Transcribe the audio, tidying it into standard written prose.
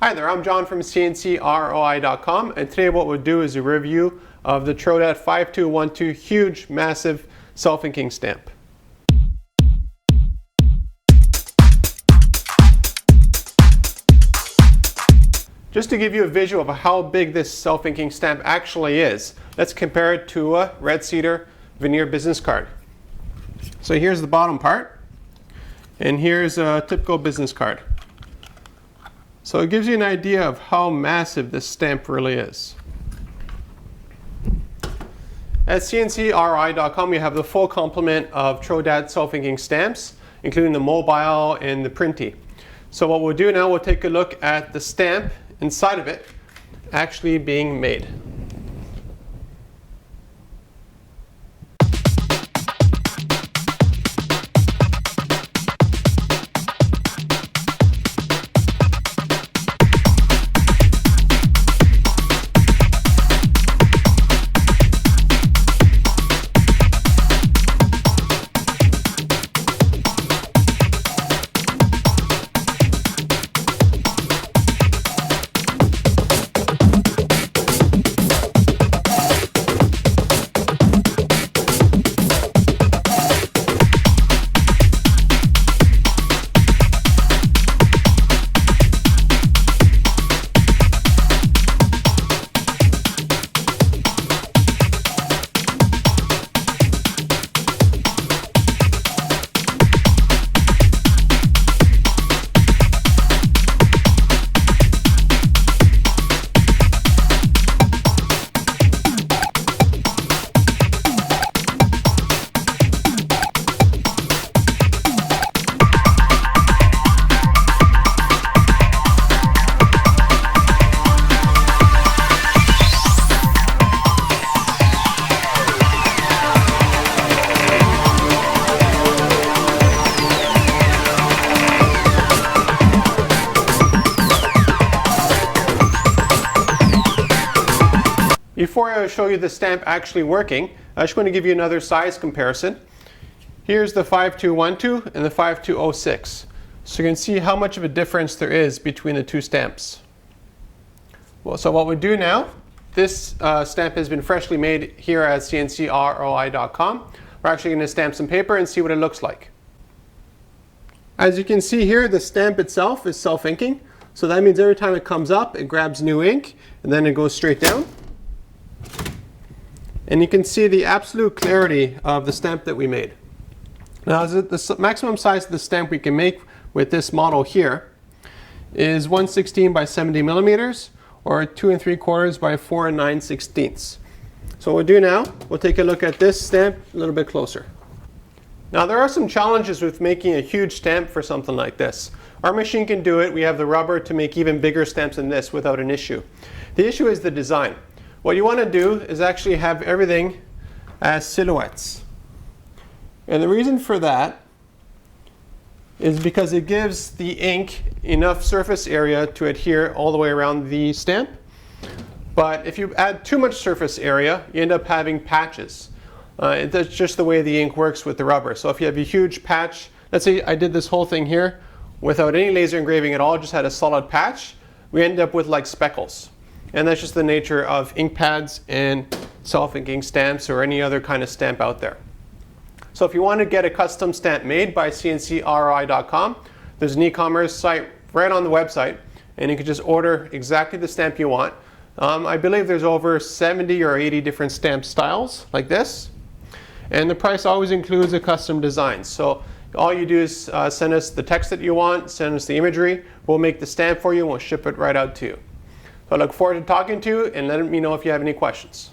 Hi there, I'm John from CNCKing.com, and today what we'll do is a review of the Trodat 5212 huge, massive self-inking stamp. Just to give you a visual of how big this self-inking stamp actually is, let's compare it to a red cedar veneer business card. So here's the bottom part, and here's a typical business card. So it gives you an idea of how massive this stamp really is. At CNCKing.com we have the full complement of Trodat self-inking stamps, including the mobile and the printy. So what we'll do now, we'll take a look at the stamp inside of it actually being made. Before I show you the stamp actually working, I just want to give you another size comparison. Here's the 5212 and the 5206. So you can see how much of a difference there is between the two stamps. Well, so what we do now, this stamp has been freshly made here at CNCKing.com. We're actually going to stamp some paper and see what it looks like. As you can see here, the stamp itself is self-inking. So that means every time it comes up, it grabs new ink and then it goes straight down. And you can see the absolute clarity of the stamp that we made. Now, the maximum size of the stamp we can make with this model here is 1/16 by 70 millimeters, or 2 3/4 by 4 9/16. So what we'll do now, we'll take a look at this stamp a little bit closer. Now, there are some challenges with making a huge stamp for something like this. Our machine can do it. We have the rubber to make even bigger stamps than this without an issue. The issue is the design. What you want to do is actually have everything as silhouettes. And the reason for that is because it gives the ink enough surface area to adhere all the way around the stamp. But if you add too much surface area, you end up having patches. That's just the way the ink works with the rubber. So if you have a huge patch, let's say I did this whole thing here without any laser engraving at all, just had a solid patch, we end up with like speckles. And that's just the nature of ink pads and self-inking stamps or any other kind of stamp out there. So if you want to get a custom stamp made by CNCKing.com, there's an e-commerce site right on the website, and you can just order exactly the stamp you want. I believe there's over 70 or 80 different stamp styles like this, and the price always includes a custom design. So all you do is send us the text that you want, send us the imagery, we'll make the stamp for you and we'll ship it right out to you. So I look forward to talking to you and letting me know if you have any questions.